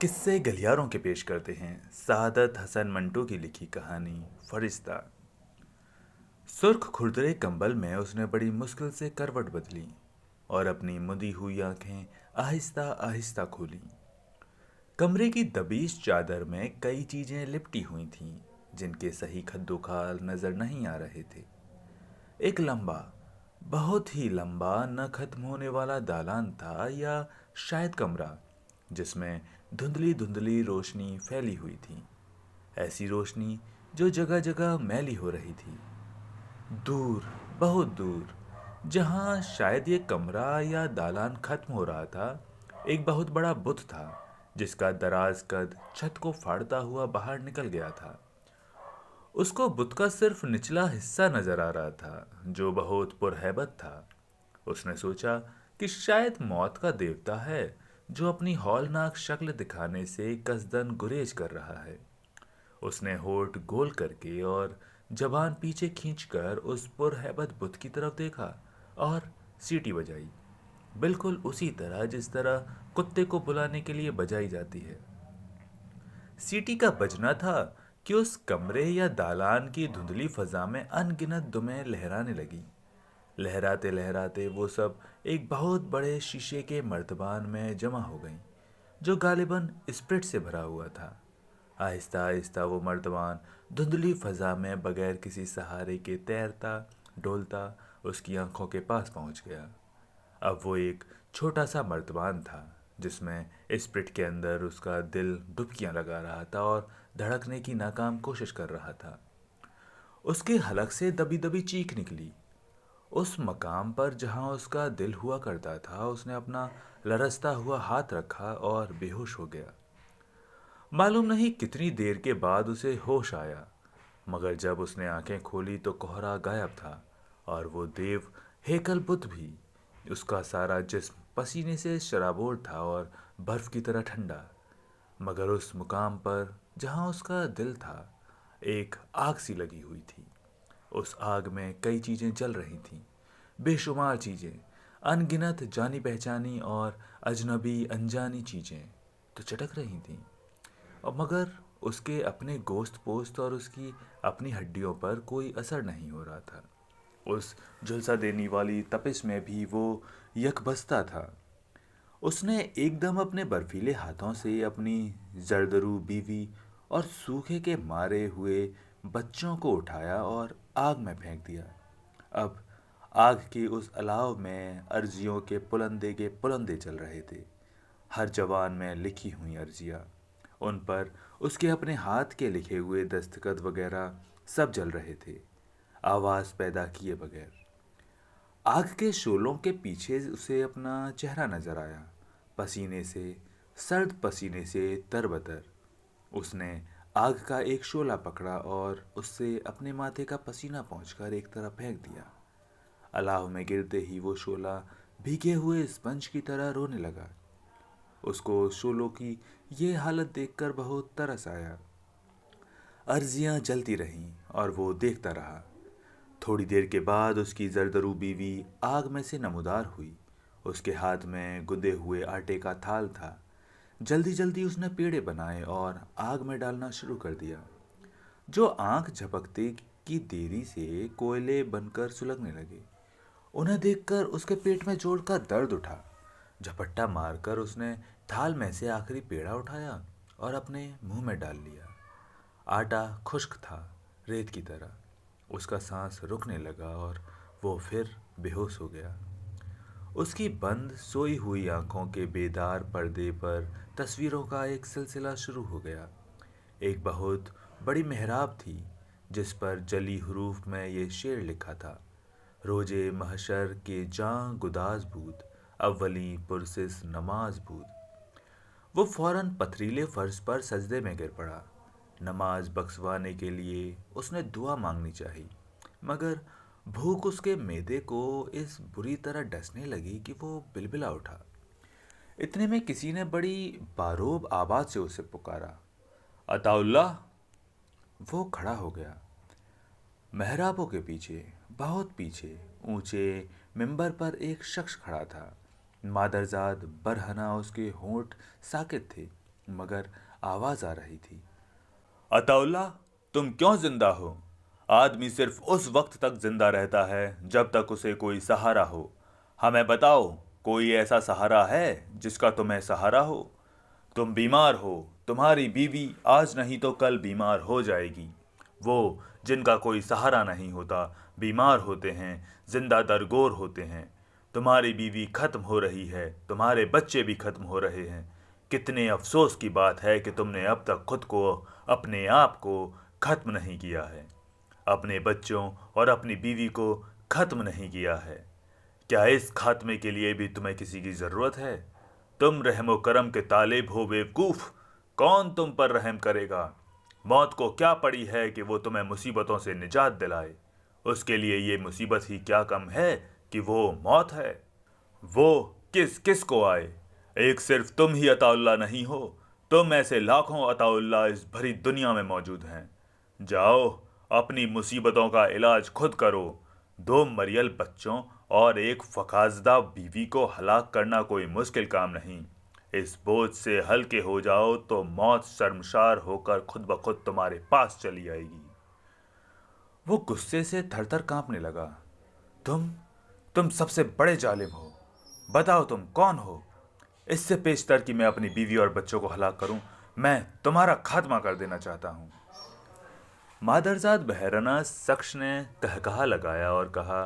किस्से गलियारों के पेश करते हैं सादत हसन मंटो की लिखी कहानी फरिश्ता। सुर्ख खुरदरे कंबल में उसने बड़ी मुश्किल से करवट बदली और अपनी मुदी हुई आंखें आहिस्ता आहिस्ता खोली। कमरे की दबीश चादर में कई चीजें लिपटी हुई थीं जिनके सही खद्दोखाल नजर नहीं आ रहे थे। एक लंबा, बहुत ही लंबा, न खत्म होने वाला दालान था या शायद कमरा जिसमें धुंधली धुंधली रोशनी फैली हुई थी। ऐसी रोशनी जो जगह जगह मैली हो रही थी। दूर, बहुत दूर, जहाँ शायद ये कमरा या दालान खत्म हो रहा था, एक बहुत बड़ा बुत था जिसका दराज कद छत को फाड़ता हुआ बाहर निकल गया था। उसको बुत का सिर्फ निचला हिस्सा नजर आ रहा था जो बहुत पुरहैबत था। उसने सोचा कि शायद मौत का देवता है जो अपनी हौलनाक शक्ल दिखाने से कसदन गुरेज कर रहा है। उसने होठ गोल करके और जबान पीछे खींचकर उस पुरहैबत बुत की तरफ देखा और सीटी बजाई, बिल्कुल उसी तरह जिस तरह कुत्ते को बुलाने के लिए बजाई जाती है। सीटी का बजना था कि उस कमरे या दालान की धुंधली फजा में अनगिनत दुमें लहराने लगी। लहराते लहराते वो सब एक बहुत बड़े शीशे के मर्तबान में जमा हो गईं जो गालिबन स्प्रिट से भरा हुआ था। आहिस्ता आहिस्ता वो मर्तबान धुंधली फजा में बगैर किसी सहारे के तैरता डोलता उसकी आंखों के पास पहुंच गया। अब वो एक छोटा सा मर्तबान था जिसमें स्प्रिट के अंदर उसका दिल डुबकियां लगा रहा था और धड़कने की नाकाम कोशिश कर रहा था। उसके हलक से दबी दबी चीख निकली। उस मकाम पर जहां उसका दिल हुआ करता था उसने अपना लरसता हुआ हाथ रखा और बेहोश हो गया। मालूम नहीं कितनी देर के बाद उसे होश आया, मगर जब उसने आंखें खोली तो कोहरा गायब था और वो देव हेकल बुद्ध भी। उसका सारा जिस्म पसीने से शराबोर था और बर्फ की तरह ठंडा। मगर उस मुकाम पर जहां उसका दिल था एक आग सी लगी हुई थी। उस आग में कई चीजें जल रही थीं, बेशुमार चीजें, अनगिनत जानी पहचानी और अजनबी अनजानी चीजें तो चटक रही थीं। और मगर उसके अपने गोश्त पोस्त और उसकी अपनी हड्डियों पर कोई असर नहीं हो रहा था। उस झुलसा देने वाली तपिश में भी वो यकबस्ता था। उसने एकदम अपने बर्फीले हाथों से अपनी जरदरू बीवी और सूखे के मारे हुए बच्चों को उठाया और आग में फेंक दिया। अब आग के उस अलाव में अर्जियों के पुलंदे जल रहे थे। हर जवान में लिखी हुई अर्जियां, उन पर उसके अपने हाथ के लिखे हुए दस्तखत वगैरह सब जल रहे थे, आवाज पैदा किए बगैर। आग के शोलों के पीछे उसे अपना चेहरा नजर आया, पसीने से, सर्द पसीने से तरबतर। उसने आग का एक शोला पकड़ा और उससे अपने माथे का पसीना पहुंचकर एक तरफ फेंक दिया। अलाव में गिरते ही वो शोला भीगे हुए स्पंज की तरह रोने लगा। उसको शोलों की ये हालत देखकर बहुत तरस आया। अर्जियां जलती रहीं और वो देखता रहा। थोड़ी देर के बाद उसकी जरदरू बीवी आग में से नमूदार हुई। उसके हाथ में गुदे हुए आटे का थाल था। जल्दी जल्दी उसने पेड़े बनाए और आग में डालना शुरू कर दिया, जो आंख झपकते की देरी से कोयले बनकर सुलगने लगे। उन्हें देखकर उसके पेट में जोर का दर्द उठा। झपट्टा मारकर उसने थाल में से आखिरी पेड़ा उठाया और अपने मुंह में डाल लिया। आटा खुश्क था, रेत की तरह। उसका सांस रुकने लगा और वो फिर बेहोश हो गया। उसकी बंद सोई हुई आंखों के बेदार पर्दे पर तस्वीरों का एक सिलसिला शुरू हो गया। एक बहुत बड़ी मेहराब थी जिस पर जली हरूफ में ये शेर लिखा था, रोजे महशर के जां गुदाज बूद, अव्वली पुरसिस नमाज बूद। वो फौरन पथरीले फर्श पर सजदे में गिर पड़ा। नमाज बख्शवाने के लिए उसने दुआ मांगनी चाहिए, मगर भूख उसके मैदे को इस बुरी तरह डसने लगी कि वो बिलबिला उठा। इतने में किसी ने बड़ी बारोब आवाज से उसे पुकारा, अताउल्लाह। वो खड़ा हो गया। मेहराबों के पीछे, बहुत पीछे, ऊंचे मिंबर पर एक शख्स खड़ा था। मादरजाद बरहना उसके होंठ साकित थे। मगर आवाज आ रही थी, अताउल्ला, तुम क्यों जिंदा हो? आदमी सिर्फ उस वक्त तक जिंदा रहता है जब तक उसे कोई सहारा हो। हमें बताओ, कोई ऐसा सहारा है जिसका तुम्हें सहारा हो? तुम बीमार हो, तुम्हारी बीवी आज नहीं तो कल बीमार हो जाएगी। वो जिनका कोई सहारा नहीं होता बीमार होते हैं, जिंदा दरगोर होते हैं। तुम्हारी बीवी खत्म हो रही है, तुम्हारे बच्चे भी खत्म हो रहे हैं। कितने अफसोस की बात है कि तुमने अब तक खुद को, अपने आप को खत्म नहीं किया है, अपने बच्चों और अपनी बीवी को खत्म नहीं किया है। क्या इस खात्मे के लिए भी तुम्हें किसी की जरूरत है? तुम रहमो करम के तालिब हो बेवकूफ, कौन तुम पर रहम करेगा? मौत को क्या पड़ी है कि वो तुम्हें मुसीबतों से निजात दिलाए? उसके लिए ये मुसीबत ही क्या कम है कि वो मौत है। वो किस किस को आए, एक सिर्फ तुम ही अताउल्ला नहीं हो। तुम ऐसे लाखों अताउल्ला इस भरी दुनिया में मौजूद हैं। जाओ, अपनी मुसीबतों का इलाज खुद करो। दो मरियल बच्चों और एक फकाजदा बीवी को हलाक करना कोई मुश्किल काम नहीं। इस बोझ से हल्के हो जाओ तो मौत शर्मसार होकर खुद ब खुद तुम्हारे पास चली आएगी। वो गुस्से से थरथर कांपने लगा। तुम तुम सबसे बड़े जालिम हो। बताओ तुम कौन हो? इससे पेशतर कि मैं अपनी बीवी और बच्चों को हलाक करूं, मैं तुम्हारा खात्मा कर देना चाहता हूं। मादरजाद बहराना शख्स ने कहकहा लगाया और कहा,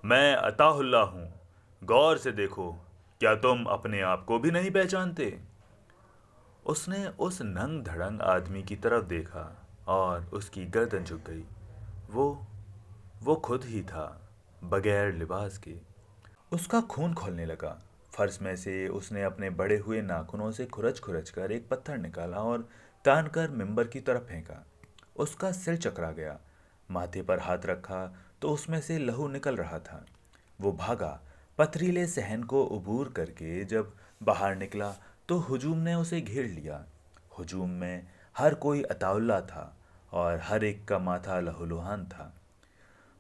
मैं अताहुल्ला हूं। गौर से देखो, क्या तुम अपने आप को भी नहीं पहचानते? उसने उस नंग धड़ंग आदमी की तरफ देखा और उसकी गर्दन झुक गई। वो वो खुद ही था, बगैर लिबास के। उसका खून खौलने लगा। फर्श में से उसने अपने बड़े हुए नाखूनों से खुरच खुरच कर एक पत्थर निकाला और तान कर मिंबर की तरफ फेंका। उसका सिर चकरा गया। माथे पर हाथ रखा तो उसमें से लहू निकल रहा था। वो भागा, पथरीले सहन को उबूर करके जब बाहर निकला तो हुजूम ने उसे घेर लिया। हुजूम में हर कोई अताउल्ला था और हर एक का माथा लहूलुहान था।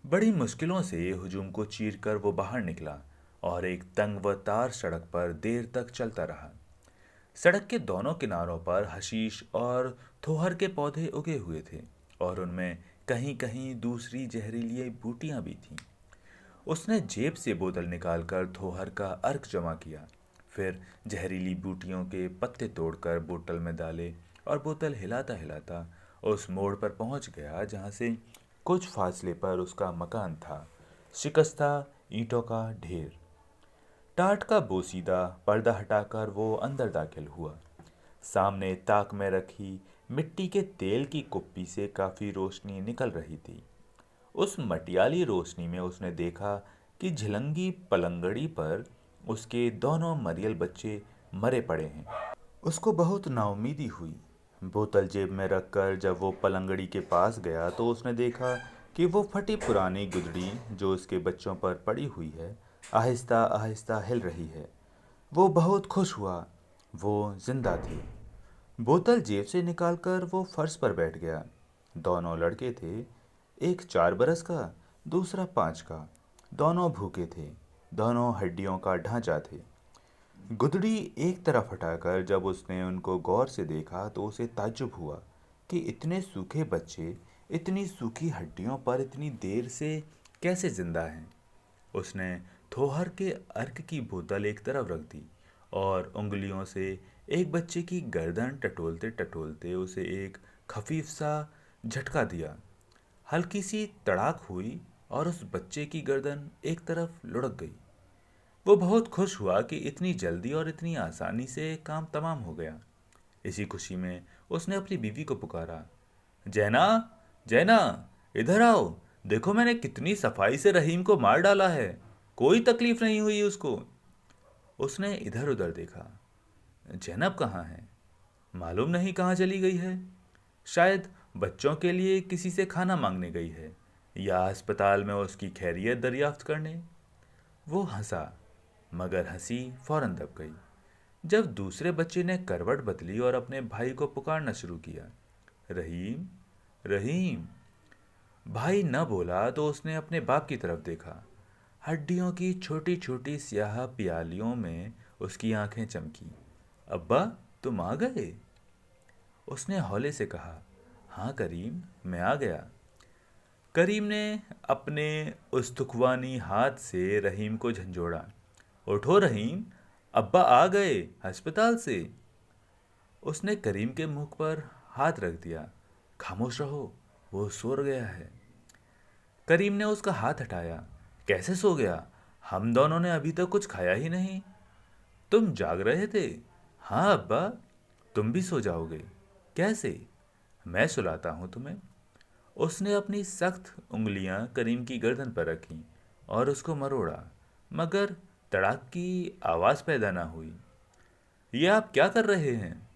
बड़ी मुश्किलों से हुजूम को चीर कर वो बाहर निकला और एक तंग व तार सड़क पर देर तक चलता रहा। सड़क के दोनों किनारों पर हशीश और थोहर के पौधे उगे हुए थे और उनमें कहीं कहीं दूसरी जहरीली बूटियां भी थीं। उसने जेब से बोतल निकालकर थोहर का अर्क जमा किया, फिर जहरीली बूटियों के पत्ते तोड़कर बोतल में डाले और बोतल हिलाता हिलाता उस मोड़ पर पहुंच गया जहां से कुछ फासले पर उसका मकान था, शिकस्ता ईंटों का ढेर। टाट का बोसीदा पर्दा हटाकर वो अंदर दाखिल हुआ। सामने ताक में रखी मिट्टी के तेल की कुप्पी से काफी रोशनी निकल रही थी। उस मटियाली रोशनी में उसने देखा कि झिलंगी पलंगड़ी पर उसके दोनों मरियल बच्चे मरे पड़े हैं। उसको बहुत नाउमीदी हुई। बोतल जेब में रखकर जब वो पलंगड़ी के पास गया तो उसने देखा कि वो फटी पुरानी गुदड़ी जो उसके बच्चों पर पड़ी हुई है आहिस्ता आहिस्ता हिल रही है। वो बहुत खुश हुआ। वो जिंदा थी। बोतल जेब से निकालकर वो फर्श पर बैठ गया। दोनों लड़के थे, एक 4 बरस का, दूसरा 5 का। दोनों भूखे थे, दोनों हड्डियों का ढांचा थे। गुदड़ी एक तरफ हटाकर जब उसने उनको गौर से देखा तो उसे ताज्जुब हुआ कि इतने सूखे बच्चे इतनी सूखी हड्डियों पर इतनी देर से कैसे जिंदा हैं। उसने थोहर के अर्क की बोतल एक तरफ रख दी और उंगलियों से एक बच्चे की गर्दन टटोलते टटोलते उसे एक खफीफ सा झटका दिया। हल्की सी तड़ाक हुई और उस बच्चे की गर्दन एक तरफ लुढ़क गई। वो बहुत खुश हुआ कि इतनी जल्दी और इतनी आसानी से काम तमाम हो गया। इसी खुशी में उसने अपनी बीवी को पुकारा, जैना, जैना, इधर आओ। देखो मैंने कितनी सफाई से रहीम को मार डाला है, कोई तकलीफ नहीं हुई उसको। उसने इधर उधर देखा। जैनब कहाँ है? मालूम नहीं कहाँ चली गई है। शायद बच्चों के लिए किसी से खाना मांगने गई है या अस्पताल में उसकी खैरियत दरियाफ्त करने। वो हंसा, मगर हंसी फौरन दब गई जब दूसरे बच्चे ने करवट बदली और अपने भाई को पुकारना शुरू किया, रहीम, रहीम। भाई न बोला तो उसने अपने बाप की तरफ देखा। हड्डियों की छोटी छोटी स्याह प्यालियों में उसकी आंखें चमकी। अब्बा, तुम आ गए? उसने हौले से कहा। हाँ करीम, मैं आ गया। करीम ने अपने उस्तुकवानी हाथ से रहीम को झंझोड़ा। उठो रहीम, अब्बा आ गए अस्पताल से। उसने करीम के मुख पर हाथ रख दिया। खामोश रहो, वो सो गया है। करीम ने उसका हाथ हटाया। कैसे सो गया? हम दोनों ने अभी तक कुछ खाया ही नहीं। तुम जाग रहे थे? हाँ अब्बा। तुम भी सो जाओगे? कैसे? मैं सुलाता हूँ तुम्हें। उसने अपनी सख्त उंगलियां करीम की गर्दन पर रखीं और उसको मरोड़ा, मगर तड़ाक की आवाज़ पैदा ना हुई। ये आप क्या कर रहे हैं?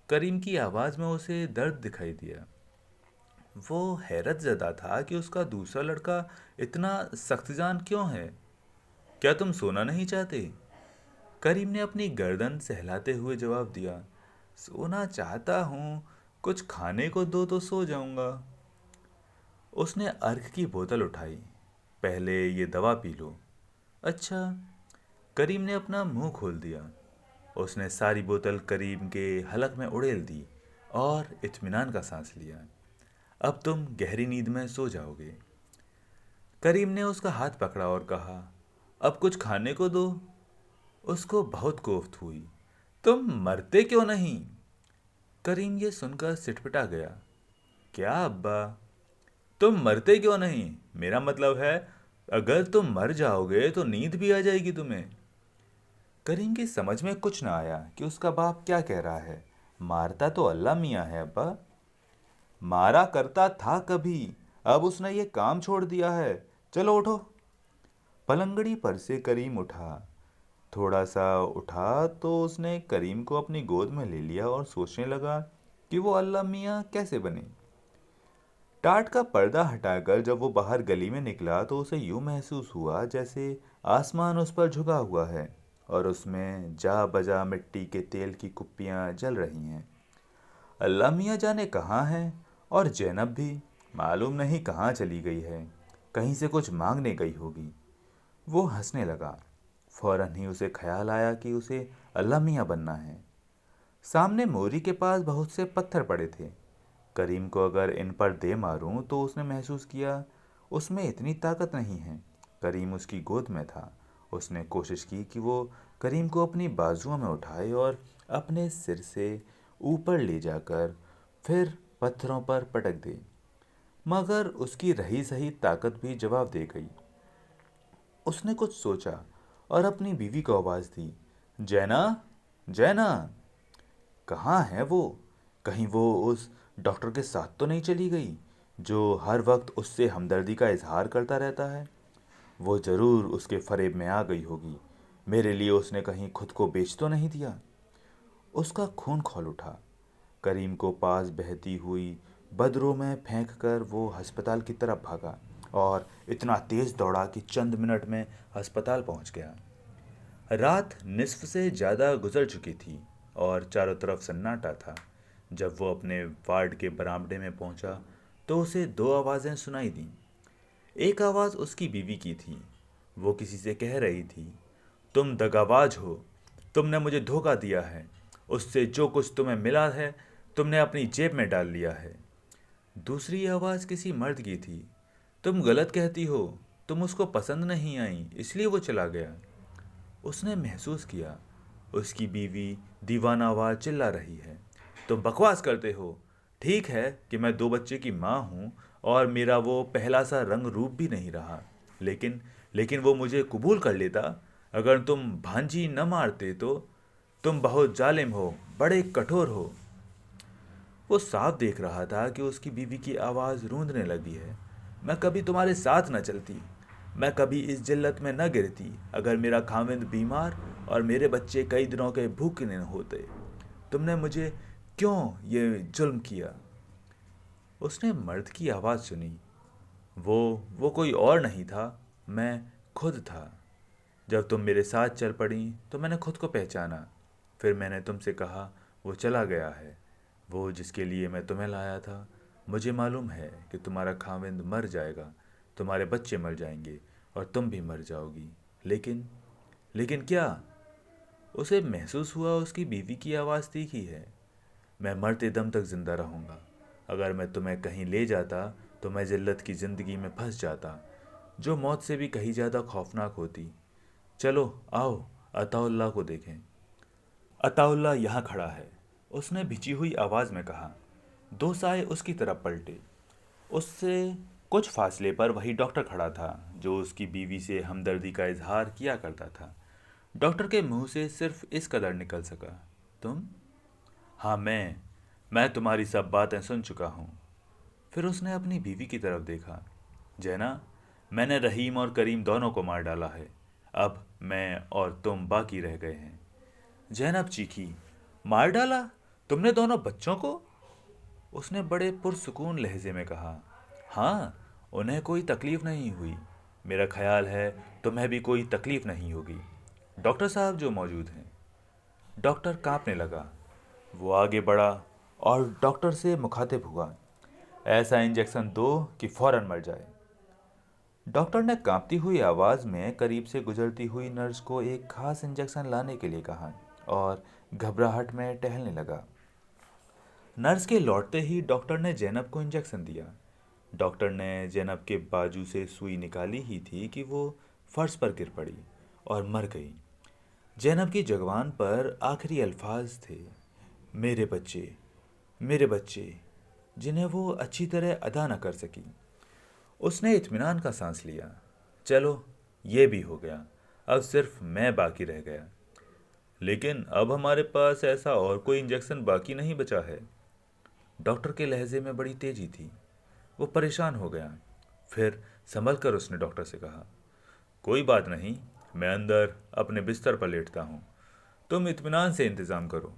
करीम की आवाज़ में उसे दर्द दिखाई दिया। वो हैरत ज़दा था कि उसका दूसरा लड़का इतना सख्तजान क्यों है। क्या तुम सोना नहीं चाहते? करीम ने अपनी गर्दन सहलाते हुए जवाब दिया। सोना चाहता हूँ, कुछ खाने को दो तो सो जाऊंगा। उसने अर्क की बोतल उठाई। पहले ये दवा पी लो। अच्छा। करीम ने अपना मुंह खोल दिया। उसने सारी बोतल करीम के हलक में उड़ेल दी और इत्मीनान का सांस लिया। अब तुम गहरी नींद में सो जाओगे। करीम ने उसका हाथ पकड़ा और कहा, अब कुछ खाने को दो। उसको बहुत कोफ्त हुई। तुम मरते क्यों नहीं? करीम ये सुनकर सिटपटा गया। क्या अब्बा? तुम मरते क्यों नहीं? मेरा मतलब है, अगर तुम मर जाओगे तो नींद भी आ जाएगी तुम्हें। करीम की समझ में कुछ ना आया कि उसका बाप क्या कह रहा है। मारता तो अल्लाह मियाँ है अब्बा। मारा करता था कभी, अब उसने ये काम छोड़ दिया है। चलो उठो। पलंगड़ी पर से करीम उठा। थोड़ा सा उठा तो उसने करीम को अपनी गोद में ले लिया और सोचने लगा कि वो अल्लाह मियाँ कैसे बने। टाट का पर्दा हटाकर जब वो बाहर गली में निकला तो उसे यूं महसूस हुआ जैसे आसमान उस पर झुका हुआ है और उसमें जा बजा मिट्टी के तेल की कुप्पियां जल रही हैं। अल्लाह मियाँ जाने कहाँ हैं, और जैनब भी मालूम नहीं कहाँ चली गई है। कहीं से कुछ मांगने गई होगी। वो हंसने लगा। फौरन ही उसे ख्याल आया कि उसे अल्लाह मियाँ बनना है। सामने मोरी के पास बहुत से पत्थर पड़े थे। करीम को अगर इन पर दे मारूं तो उसने महसूस किया उसमें इतनी ताकत नहीं है। करीम उसकी गोद में था। उसने कोशिश की कि वो करीम को अपनी बाजुओं में उठाए और अपने सिर से ऊपर ले जाकर फिर पत्थरों पर पटक दे, मगर उसकी रही सही ताकत भी जवाब दे गई। उसने कुछ सोचा और अपनी बीवी को आवाज़ दी। जैना, जैना। कहाँ है वो? कहीं वो उस डॉक्टर के साथ तो नहीं चली गई जो हर वक्त उससे हमदर्दी का इजहार करता रहता है? वो ज़रूर उसके फरेब में आ गई होगी। मेरे लिए उसने कहीं खुद को बेच तो नहीं दिया? उसका खून खौल उठा। करीम को पास बहती हुई बदरों में फेंक कर वो अस्पताल की तरफ भागा और इतना तेज दौड़ा कि चंद मिनट में अस्पताल पहुंच गया। रात निस्फ से ज़्यादा गुजर चुकी थी और चारों तरफ सन्नाटा था। जब वो अपने वार्ड के बरामदे में पहुंचा तो उसे दो आवाज़ें सुनाई दीं। एक आवाज़ उसकी बीवी की थी। वो किसी से कह रही थी, तुम दगाबाज हो, तुमने मुझे धोखा दिया है, उससे जो कुछ तुम्हें मिला है तुमने अपनी जेब में डाल लिया है। दूसरी आवाज़ किसी मर्द की थी, तुम गलत कहती हो, तुम उसको पसंद नहीं आई इसलिए वो चला गया। उसने महसूस किया उसकी बीवी दीवानावार चिल्ला रही है, तुम बकवास करते हो। ठीक है कि मैं दो बच्चे की माँ हूँ और मेरा वो पहला सा रंग रूप भी नहीं रहा, लेकिन लेकिन वो मुझे कबूल कर लेता। अगर तुम भांजी न मारते तो। तुम बहुत जालिम हो, बड़े कठोर हो। वो साफ देख रहा था कि उसकी बीवी की आवाज़ रूंधने लगी है। मैं कभी तुम्हारे साथ न चलती, मैं कभी इस जिल्लत में न गिरती अगर मेरा खाविंद बीमार और मेरे बच्चे कई दिनों के भूखे न होते। तुमने मुझे क्यों ये जुल्म किया? उसने मर्द की आवाज़ सुनी। वो कोई और नहीं था, मैं खुद था। जब तुम मेरे साथ चल पड़ी तो मैंने खुद को पहचाना। फिर मैंने तुमसे कहा, वो चला गया है, वो जिसके लिए मैं तुम्हें लाया था। मुझे मालूम है कि तुम्हारा खाविंद मर जाएगा, तुम्हारे बच्चे मर जाएंगे और तुम भी मर जाओगी। लेकिन लेकिन क्या? उसे महसूस हुआ उसकी बीवी की आवाज़ तीखी है। मैं मरते दम तक जिंदा रहूंगा। अगर मैं तुम्हें कहीं ले जाता तो मैं जिल्लत की ज़िंदगी में फंस जाता, जो मौत से भी कहीं ज़्यादा खौफनाक होती। चलो आओ, अताउल्ला को देखें। अताउल्ला यहाँ खड़ा है, उसने भिजी हुई आवाज़ में कहा। दो साए उसकी तरफ पलटे। उससे कुछ फासले पर वही डॉक्टर खड़ा था, जो उसकी बीवी से हमदर्दी का इजहार किया करता था। डॉक्टर के मुंह से सिर्फ इस कदर निकल सका, तुम? हाँ मैं तुम्हारी सब बातें सुन चुका हूँ। फिर उसने अपनी बीवी की तरफ देखा। जैना, मैंने रहीम और करीम दोनों को मार डाला है। अब मैं और तुम बाकी रह गए हैं। जैनब चीखी, मार डाला? तुमने दोनों बच्चों को? उसने बड़े पुरसुकून लहजे में कहा। हाँ, उन्हें कोई तकलीफ नहीं हुई। मेरा ख्याल है तुम्हें भी कोई तकलीफ नहीं होगी। डॉक्टर साहब जो मौजूद हैं। डॉक्टर कांपने लगा। वो आगे बढ़ा और डॉक्टर से मुखातिब हुआ। ऐसा इंजेक्शन दो कि फौरन मर जाए। डॉक्टर ने कांपती हुई आवाज़ में करीब से गुजरती हुई नर्स को एक खास इंजेक्शन लाने के लिए कहा और घबराहट में टहलने लगा। नर्स के लौटते ही डॉक्टर ने जैनब को इंजेक्शन दिया। डॉक्टर ने जैनब के बाजू से सुई निकाली ही थी कि वो फर्श पर गिर पड़ी और मर गई। जैनब की जगवान पर आखिरी अल्फाज थे, मेरे बच्चे, मेरे बच्चे, जिन्हें वो अच्छी तरह अदा न कर सकी। उसने इत्मीनान का सांस लिया। चलो, ये भी हो गया। अब सिर्फ मैं बाकी रह गया। लेकिन अब हमारे पास ऐसा और कोई इंजेक्शन बाकी नहीं बचा है। डॉक्टर के लहजे में बड़ी तेजी थी। वो परेशान हो गया। फिर संभल कर उसने डॉक्टर से कहा, कोई बात नहीं, मैं अंदर अपने बिस्तर पर लेटता हूँ। तुम इत्मीनान से इंतज़ाम करो।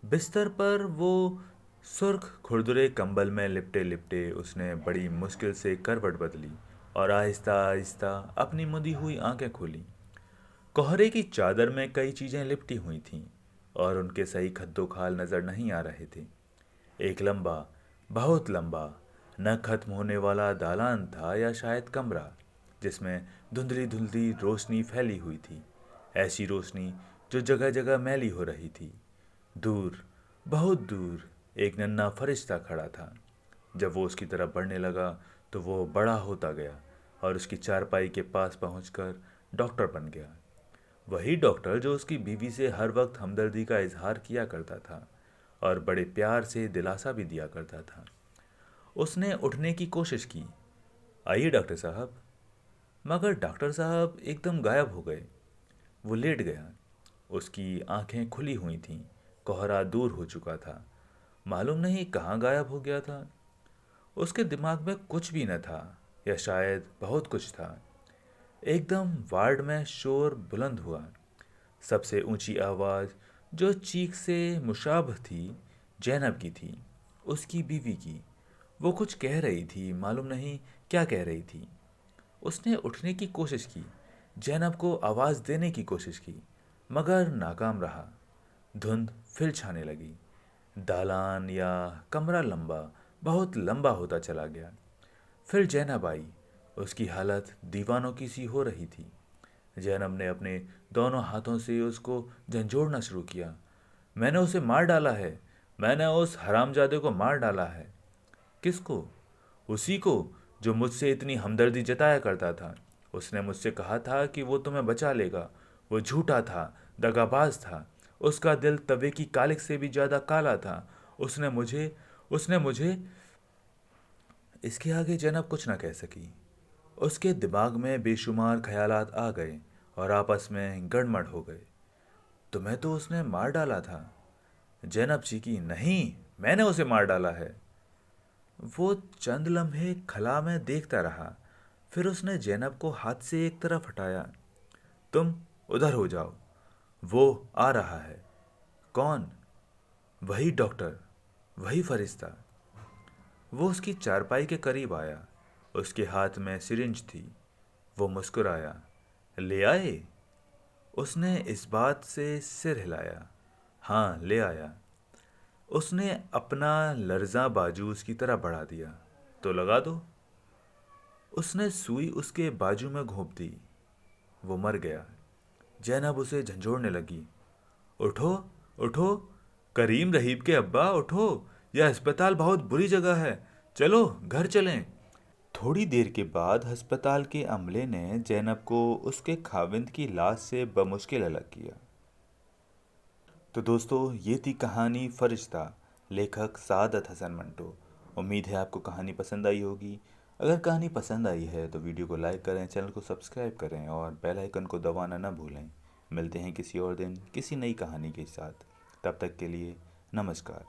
बिस्तर पर वो सुर्ख खुरदुरे कंबल में लिपटे लिपटे उसने बड़ी मुश्किल से करवट बदली और आहिस्ता आहिस्ता अपनी मुदी हुई आंखें खोली। कोहरे की चादर में कई चीज़ें लिपटी हुई थीं और उनके सही खद्दो खाल नज़र नहीं आ रहे थे। एक लंबा, बहुत लंबा, न खत्म होने वाला दालान था या शायद कमरा, जिसमें धुंधली धुंधली रोशनी फैली हुई थी। ऐसी रोशनी जो जगह जगह मैली हो रही थी। दूर, बहुत दूर एक नन्हा फरिश्ता खड़ा था। जब वो उसकी तरफ बढ़ने लगा तो वो बड़ा होता गया और उसकी चारपाई के पास पहुंचकर डॉक्टर बन गया। वही डॉक्टर जो उसकी बीवी से हर वक्त हमदर्दी का इजहार किया करता था और बड़े प्यार से दिलासा भी दिया करता था। उसने उठने की कोशिश की, आइए डॉक्टर साहब। मगर डॉक्टर साहब एकदम गायब हो गए। वो लेट गया। उसकी आंखें खुली हुई थीं। कोहरा दूर हो चुका था। मालूम नहीं कहाँ गायब हो गया था। उसके दिमाग में कुछ भी न था, या शायद बहुत कुछ था। एकदम वार्ड में शोर बुलंद हुआ। सबसे ऊंची आवाज़, जो चीख से मुशाबह थी, जैनब की थी, उसकी बीवी की। वो कुछ कह रही थी, मालूम नहीं क्या कह रही थी। उसने उठने की कोशिश की, जैनब को आवाज़ देने की कोशिश की, मगर नाकाम रहा। धुंध फिर छाने लगी। दालान या कमरा लंबा, बहुत लंबा होता चला गया। फिर जैनब आई। उसकी हालत दीवानों की सी हो रही थी। जैनब ने अपने दोनों हाथों से उसको झंझोड़ना शुरू किया। मैंने उसे मार डाला है, मैंने उस हरामजादे को मार डाला है। किसको? उसी को जो मुझसे इतनी हमदर्दी जताया करता था। उसने मुझसे कहा था कि वो तुम्हें बचा लेगा। वो झूठा था, दगाबाज था। उसका दिल तवे की कालिक से भी ज़्यादा काला था। उसने मुझे। इसके आगे जैनब कुछ न कह सकी। उसके दिमाग में बेशुमार ख्यालात आ गए और आपस में गड़मड़ हो गए। तुम्हें तो उसने मार डाला था। जैनब चीखी, नहीं, मैंने उसे मार डाला है। वो चंद लम्हे खला में देखता रहा। फिर उसने जैनब को हाथ से एक तरफ हटाया। तुम उधर हो जाओ, वो आ रहा है। कौन? वही डॉक्टर, वही फरिश्ता। वो उसकी चारपाई के करीब आया। उसके हाथ में सिरिंज थी। वो मुस्कुराया। ले आए? उसने इस बात से सिर हिलाया। हाँ, ले आया। उसने अपना लर्जा बाजू उसकी तरफ बढ़ा दिया। तो लगा दो। उसने सुई उसके बाजू में घोंप दी। वो मर गया। जैनब उसे झंझोड़ने लगी। उठो, उठो, करीम रहीब के अब्बा उठो, यह अस्पताल बहुत बुरी जगह है, चलो घर चलें। थोड़ी देर के बाद अस्पताल के अमले ने जैनब को उसके खाविंद की लाश से बमुश्किल अलग किया। तो दोस्तों, ये थी कहानी फरिश्ता, लेखक सादत हसन मंटो। उम्मीद है आपको कहानी पसंद आई होगी। अगर कहानी पसंद आई है तो वीडियो को लाइक करें, चैनल को सब्सक्राइब करें और बेल आइकन को दबाना ना भूलें। मिलते हैं किसी और दिन किसी नई कहानी के साथ। तब तक के लिए नमस्कार।